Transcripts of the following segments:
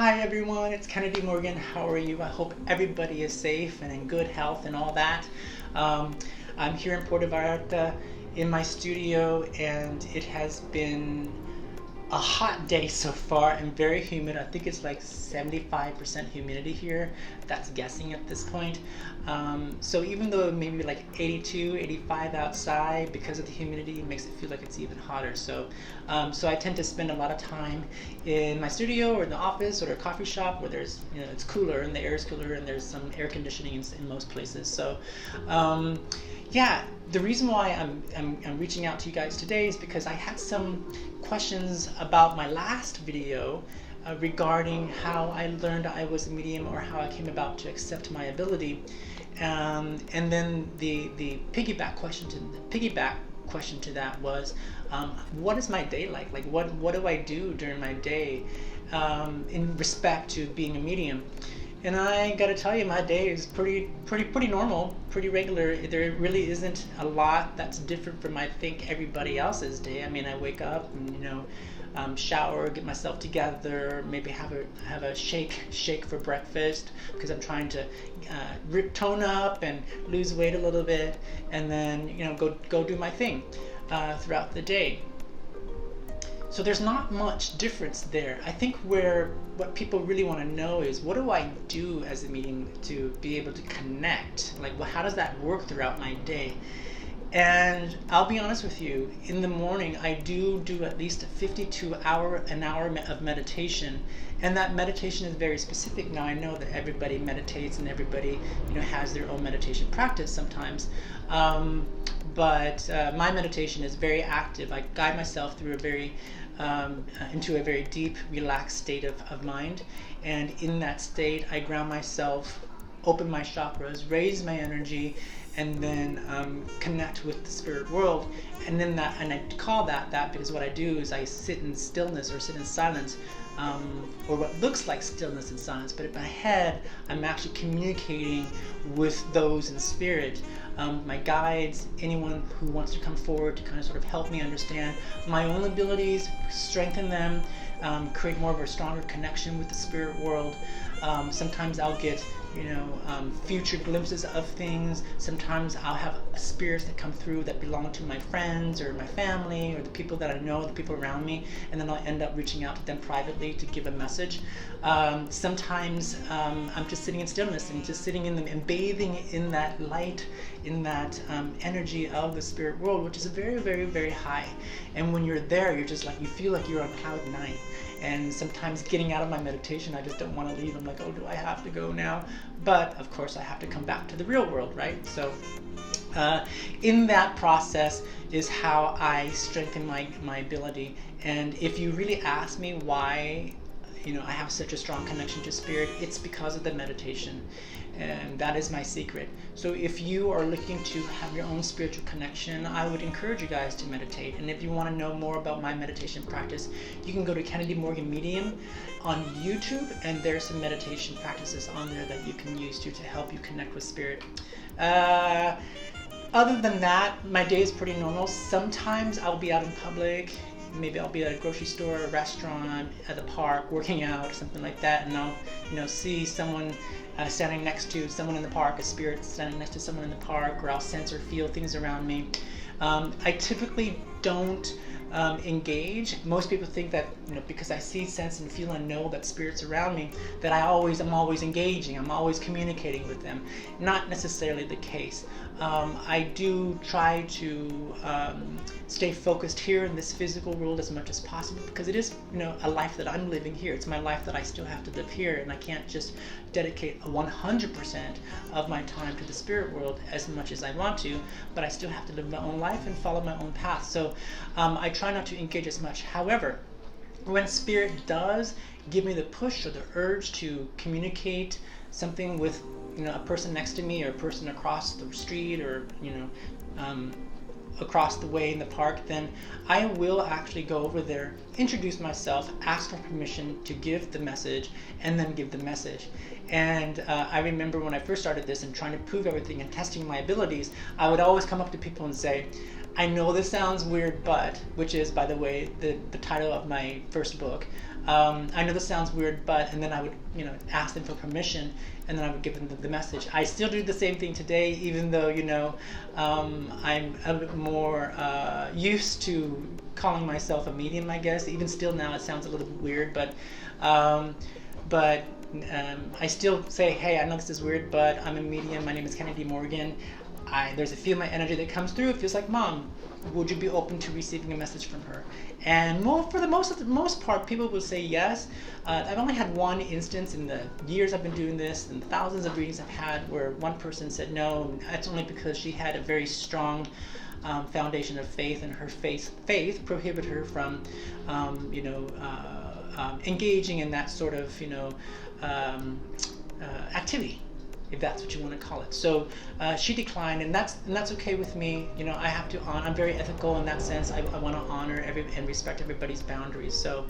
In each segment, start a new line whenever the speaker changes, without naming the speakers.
Hi everyone, it's Kennedy Morgan. How are you? I hope everybody is safe and in good health and all that. Um, I'm here in Puerto Vallarta in my studio, and it has been a hot day so far and very humid. I think it's like 75% humidity here. That's guessing at this point. So even though it may be like 82, 85 outside, because of the humidity, it makes it feel like it's even hotter. So I tend to spend a lot of time in my studio or in the office or a coffee shop where there's, it's cooler and the air is cooler and there's some air conditioning in most places. So yeah, the reason why I'm reaching out to you guys today is because I had some questions about my last video regarding how I learned I was a medium, or how I came about to accept my ability, and then the piggyback question to that was, what is my day like? Like what do I do during my day in respect to being a medium? And I gotta tell you, my day is pretty normal, pretty regular. There really isn't a lot that's different from, I think, everybody else's day. I mean, I wake up and shower, get myself together, maybe have a shake for breakfast because I'm trying to tone up and lose weight a little bit, and then go do my thing throughout the day. So there's not much difference there. I think what people really want to know is, what do I do as a medium to be able to connect? Like, well, how does that work throughout my day? And I'll be honest with you, in the morning I do at least 52 an hour of meditation, and that meditation is very specific. Now I know that everybody meditates and everybody has their own meditation practice sometimes, but my meditation is very active. I guide myself through into a very deep, relaxed state of mind, and in that state I ground myself, open my chakras, raise my energy, and then connect with the spirit world. And then I call that because what I do is I sit in stillness or sit in silence, or what looks like stillness and silence, but in my head I'm actually communicating with those in spirit, my guides, anyone who wants to come forward to kind of sort of help me understand my own abilities, strengthen them, create more of a stronger connection with the spirit world. Sometimes I'll get future glimpses of things. Sometimes I'll have spirits that come through that belong to my friends or my family or the people that I know, the people around me, and then I'll end up reaching out to them privately to give a message. Sometimes I'm just sitting in stillness and just sitting in them and bathing in that light, in that energy of the spirit world, which is very, very, very high. And when you're there, you're just like, you feel like you're on cloud 9. And sometimes getting out of my meditation, I just don't want to leave. I'm like, oh, do I have to go now? But of course I have to come back to the real world, right? So in that process is how I strengthen my ability. And if you really ask me why I have such a strong connection to spirit, it's because of the meditation, and that is my secret. So if you are looking to have your own spiritual connection, I would encourage you guys to meditate. And if you want to know more about my meditation practice, you can go to Kennedy Morgan Medium on YouTube, and there's some meditation practices on there that you can use to help you connect with spirit. Other than that, my day is pretty normal. Sometimes I'll be out in public. Maybe I'll be at a grocery store, a restaurant, at the park, working out, something like that, and I'll see someone standing next to someone in the park, a spirit standing next to someone in the park, or I'll sense or feel things around me. I typically don't engage. Most people think that because I see, sense, and feel and know that spirits around me, that I'm always engaging, I'm always communicating with them. Not necessarily the case. I do try to stay focused here in this physical world as much as possible, because it is a life that I'm living here. It's my life that I still have to live here, and I can't just dedicate 100% of my time to the spirit world as much as I want to, but I still have to live my own life and follow my own path. So I try not to engage as much. However, when spirit does give me the push or the urge to communicate something with a person next to me, or a person across the street, or across the way in the park, then I will actually go over there, introduce myself, ask for permission to give the message, and then give the message. And I remember when I first started this and trying to prove everything and testing my abilities, I would always come up to people and say, I know this sounds weird, but, which is, by the way, the title of my first book, I know this sounds weird, but, and then I would, ask them for permission, and then I would give them the message. I still do the same thing today, even though, I'm a bit more used to calling myself a medium, I guess. Even still now, it sounds a little bit weird, but I still say, hey, I know this is weird, but I'm a medium. My name is Kennedy Morgan. There's a feel of my energy that comes through. It feels like Mom. Would you be open to receiving a message from her? And for the most part, people will say yes. I've only had one instance in the years I've been doing this and thousands of readings I've had where one person said no. And that's only because she had a very strong foundation of faith, and her faith prohibited her from, engaging in that sort of, activity, if that's what you want to call it. So she declined, and that's okay with me. I have to I'm very ethical in that sense. I want to honor and respect everybody's boundaries. So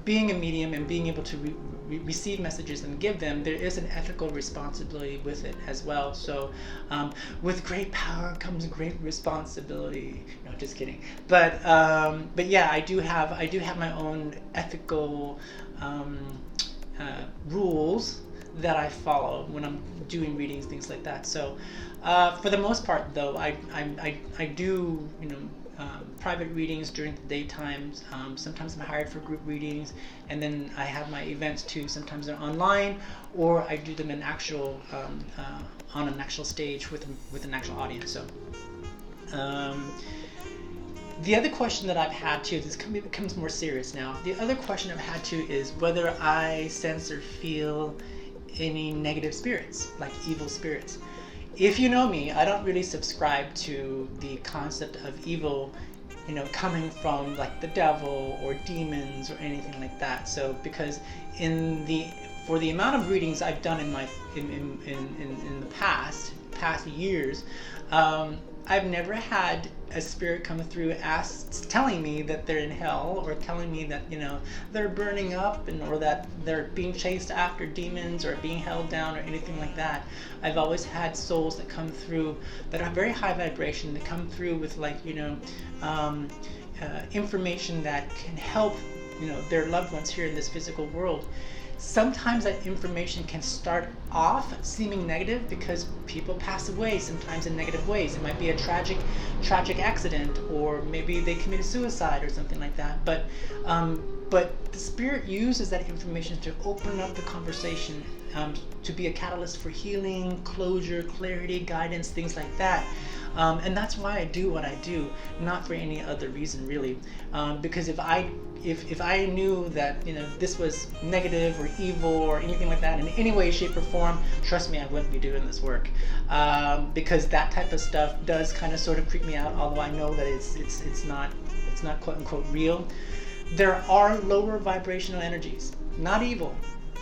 being a medium and being able to receive messages and give them, there is an ethical responsibility with it as well. So with great power comes great responsibility. No, just kidding. But yeah, I do have my own ethical rules that I follow when I'm doing readings, things like that. So for the most part, though, I do private readings during the daytime. Sometimes I'm hired for group readings, and then I have my events too. Sometimes they're online, or I do them in actual on an actual stage with an actual audience. So the other question that I've had too, this becomes more serious now. The other question I've had too is whether I sense or feel any negative spirits, like evil spirits. If you know me, I don't really subscribe to the concept of evil, coming from like the devil or demons or anything like that. So because for the amount of readings I've done in the past years, I've never had a spirit come through telling me that they're in hell, or telling me that they're burning up, or that they're being chased after demons or being held down or anything like that. I've always had souls that come through that are very high vibration, that come through with information that can help their loved ones here in this physical world. Sometimes that information can start off seeming negative because people pass away, sometimes in negative ways. It might be a tragic accident, or maybe they committed suicide or something like that. But the spirit uses that information to open up the conversation, to be a catalyst for healing, closure, clarity, guidance, things like that. And that's why I do what I do, not for any other reason really. Because if I knew that this was negative or evil or anything like that in any way, shape, or form, trust me, I wouldn't be doing this work. Because that type of stuff does kind of sort of creep me out. Although I know that it's not quote unquote real. There are lower vibrational energies, not evil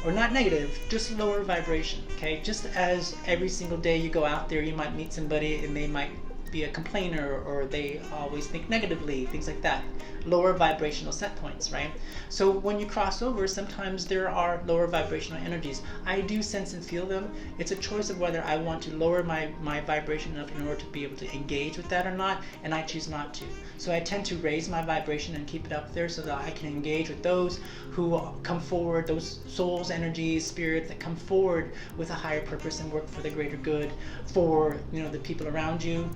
or not negative, just lower vibration. Okay, just as every single day you go out there, you might meet somebody and they might be a complainer, or they always think negatively, things like that. Lower vibrational set points, right? So when you cross over, sometimes there are lower vibrational energies. I do sense and feel them. It's a choice of whether I want to lower my vibration up in order to be able to engage with that or not, and I choose not to. So I tend to raise my vibration and keep it up there so that I can engage with those who come forward, those souls, energies, spirits that come forward with a higher purpose and work for the greater good for the people around you.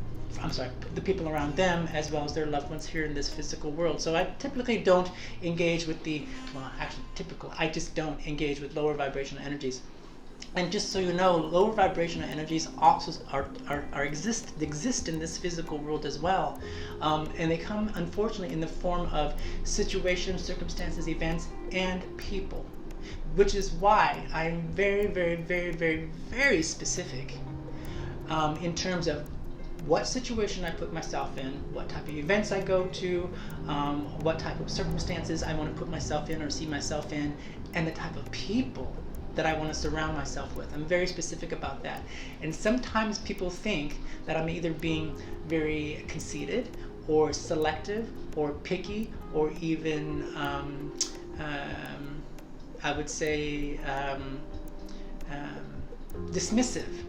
The people around them, as well as their loved ones here in this physical world. So I typically don't engage with I just don't engage with lower vibrational energies. And just so you know, lower vibrational energies also exist in this physical world as well. And they come, unfortunately, in the form of situations, circumstances, events, and people. Which is why I'm very, very, very, very, very specific in terms of what situation I put myself in, what type of events I go to, what type of circumstances I want to put myself in or see myself in, and the type of people that I want to surround myself with. I'm very specific about that. And sometimes people think that I'm either being very conceited or selective or picky or even, I would say, dismissive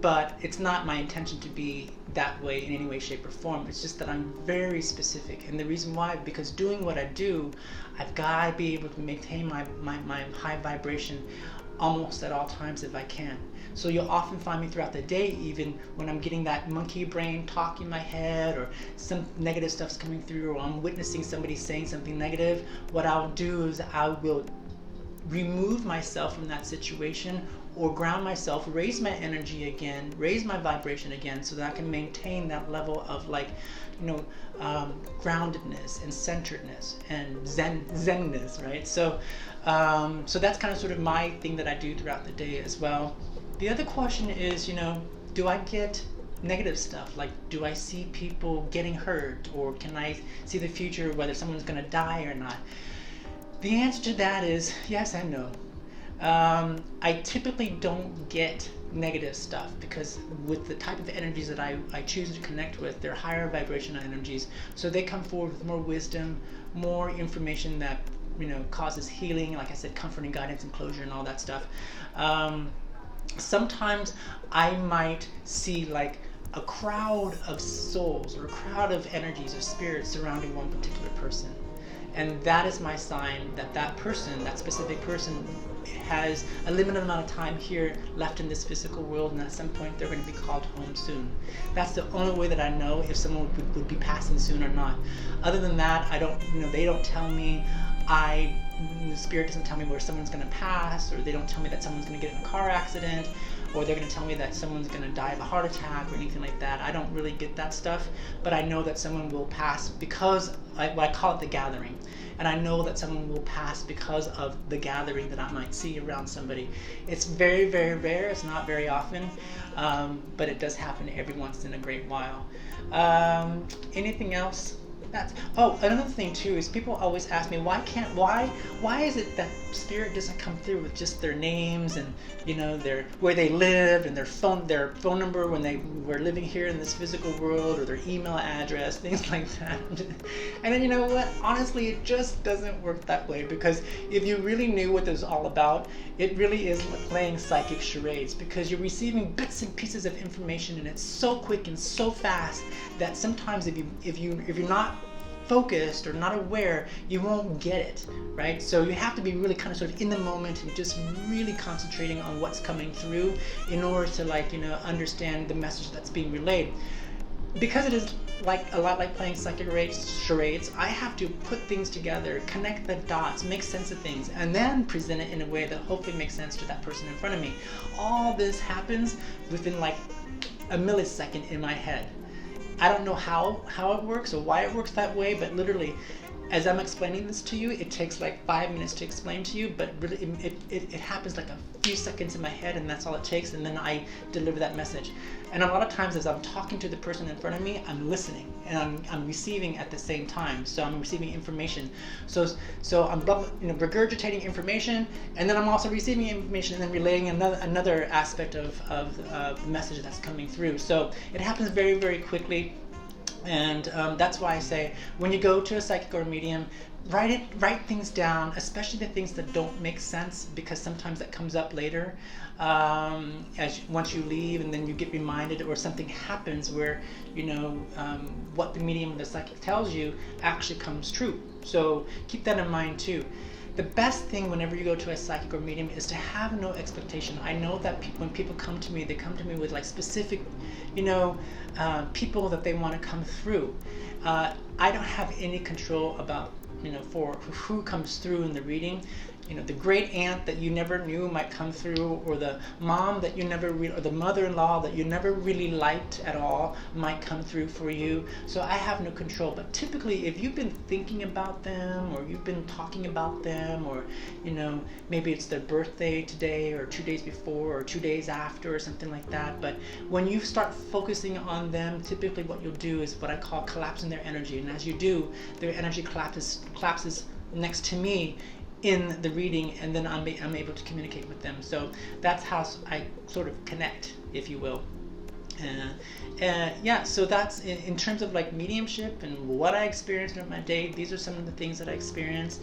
but it's not my intention to be that way in any way, shape, or form. It's just that I'm very specific, and the reason why, because doing what I do, I've got to be able to maintain my high vibration almost at all times if I can. So you'll often find me throughout the day, even when I'm getting that monkey brain talk in my head, or some negative stuff's coming through, or I'm witnessing somebody saying something negative, what I'll do is I will remove myself from that situation, or ground myself, raise my energy again, raise my vibration again, so that I can maintain that level of, like, you know, groundedness and centeredness and zenness, right? So so that's kind of sort of my thing that I do throughout the day as well. The other question is, you know, do I get negative stuff? Like, do I see people getting hurt, or can I see the future, whether someone's going to die or not? The answer to that is yes and no. I typically don't get negative stuff, because with the type of energies that I choose to connect with, they're higher vibrational energies, so they come forward with more wisdom, more information that, you know, causes healing, like I said, comfort and guidance and closure and all that stuff. Sometimes I might see like a crowd of souls, or a crowd of energies or spirits surrounding one particular person, and that is my sign that that person, that specific person, has a limited amount of time here left in this physical world, and at some point they're going to be called home soon. That's the only way that I know if someone would be passing soon or not. Other than that, I don't, you know, they don't tell me. The spirit doesn't tell me where someone's going to pass, or they don't tell me that someone's going to get in a car accident, or they're going to tell me that someone's going to die of a heart attack or anything like that. I don't really get that stuff, but I know that someone will pass because I call it the gathering. And I know that someone will pass because of the gathering that I might see around somebody. It's very, very rare. It's not very often, but it does happen every once in a great while. Anything else? Another thing too is people always ask me, why is it that spirit doesn't come through with just their names and, you know, their where they lived and their phone number when they were living here in this physical world, or their email address, things like that. And then, you know what, honestly, it just doesn't work that way, because if you really knew what this is all about, it really is playing psychic charades, because you're receiving bits and pieces of information, and it's so quick and so fast that sometimes if you're not focused or not aware, you won't get it, right? So you have to be really kind of sort of in the moment and just really concentrating on what's coming through in order to, like, you know, understand the message that's being relayed. Because it is like a lot like playing psychic charades, I have to put things together, connect the dots, make sense of things, and then present it in a way that hopefully makes sense to that person in front of me. All this happens within like a millisecond in my head. I don't know how it works or why it works that way, but literally, as I'm explaining this to you, it takes like 5 minutes to explain to you, but really it happens like a few seconds in my head, and that's all it takes, and then I deliver that message. And a lot of times as I'm talking to the person in front of me, I'm listening, and I'm receiving at the same time. So I'm receiving information. So I'm, you know, regurgitating information, and then I'm also receiving information and then relaying another aspect of the message that's coming through. So it happens very, very quickly. And that's why I say, when you go to a psychic or a medium, write things down, especially the things that don't make sense, because sometimes that comes up later once you leave, and then you get reminded, or something happens where, you know, what the medium or the psychic tells you actually comes true. So keep that in mind too. The best thing whenever you go to a psychic or medium is to have no expectation. I know that when people come to me, they come to me with like specific, you know, people that they want to come through. I don't have any control about, you know, for who comes through in the reading. You know, the great aunt that you never knew might come through, or the mom that you never or the mother-in-law that you never really liked at all might come through for you. So I have no control. But typically, if you've been thinking about them, or you've been talking about them, or, you know, maybe it's their birthday today, or 2 days before, or 2 days after, or something like that. But when you start focusing on them, typically what you'll do is what I call collapsing their energy. And as you do, their energy collapses next to me in the reading, and then I'm able to communicate with them. So that's how I sort of connect, if you will. Yeah, so that's in terms of like mediumship and what I experienced in my day. These are some of the things that I experienced.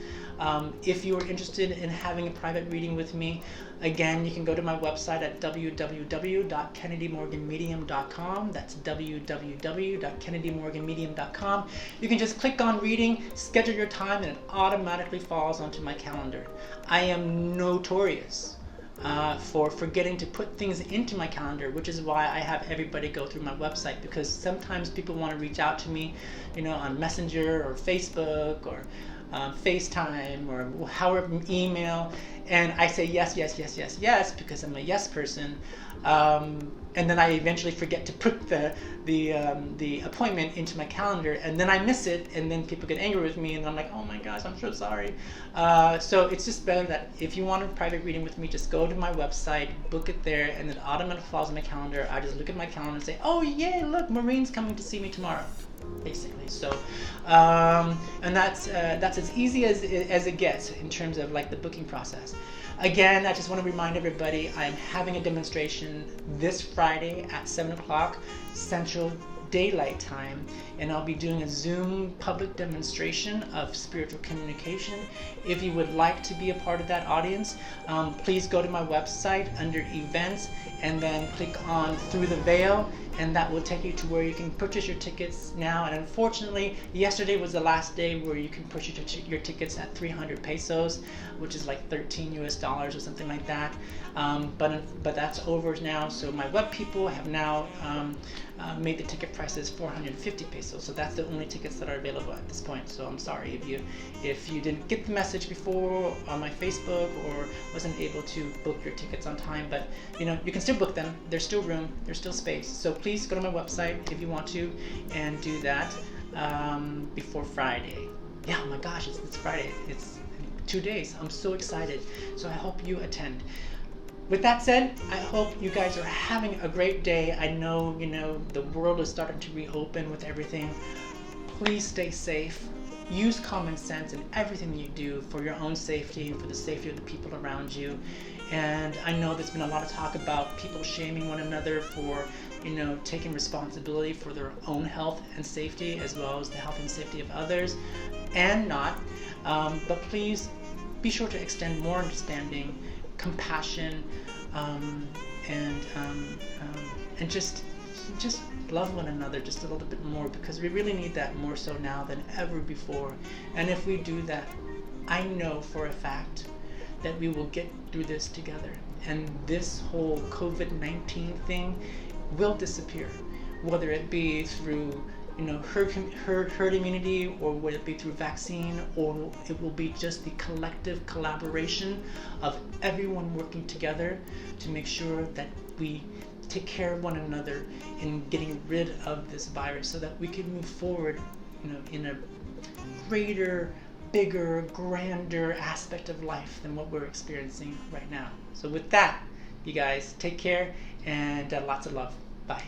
If you are interested in having a private reading with me, again, you can go to my website at www.kennedymorganmedium.com. That's www.kennedymorganmedium.com. You can just click on reading, schedule your time, and it automatically falls onto my calendar. I am notorious for forgetting to put things into my calendar, which is why I have everybody go through my website, because sometimes people want to reach out to me, on Messenger or Facebook or FaceTime or however, email, and I say yes, yes, yes, yes, yes, because I'm a yes person, and then I eventually forget to put the appointment into my calendar, and then I miss it, and then people get angry with me, and I'm like, oh my gosh, I'm so sorry. So it's just better that if you want a private reading with me, just go to my website, book it there, and then automatically falls in my calendar. I just look at my calendar and say, oh yay, look, Maureen's coming to see me tomorrow, basically. So and that's as easy as it gets in terms of like the booking process. Again, I just want to remind everybody, I'm having a demonstration this Friday at 7 o'clock Central Daylight Time, and I'll be doing a Zoom public demonstration of spiritual communication. If you would like to be a part of that audience, please go to my website under events and then click on Through the Veil, and that will take you to where you can purchase your tickets now. And unfortunately, yesterday was the last day where you can purchase your tickets at 300 pesos, which is like $13 US or something like that. But that's over now. So my web people have now made the ticket prices 450 pesos. So that's the only tickets that are available at this point. So I'm sorry if you didn't get the message before on my Facebook or wasn't able to book your tickets on time. But you can still book them. There's still room. There's still space. So please go to my website if you want to and do that before Friday. Yeah, oh my gosh, it's Friday. It's 2 days. I'm so excited. So I hope you attend. With that said, I hope you guys are having a great day. I know, the world is starting to reopen with everything. Please stay safe. Use common sense in everything you do for your own safety and for the safety of the people around you. And I know there's been a lot of talk about people shaming one another for, taking responsibility for their own health and safety, as well as the health and safety of others, and not. But please be sure to extend more understanding, compassion, and just love one another just a little bit more, because we really need that more so now than ever before. And if we do that, I know for a fact that we will get through this together, and this whole COVID-19 thing will disappear, whether it be through herd immunity, or would it be through vaccine, or it will be just the collective collaboration of everyone working together to make sure that we take care of one another in getting rid of this virus, so that we can move forward in a greater, bigger, grander aspect of life than what we're experiencing right now. So with that, you guys take care, and lots of love. Bye.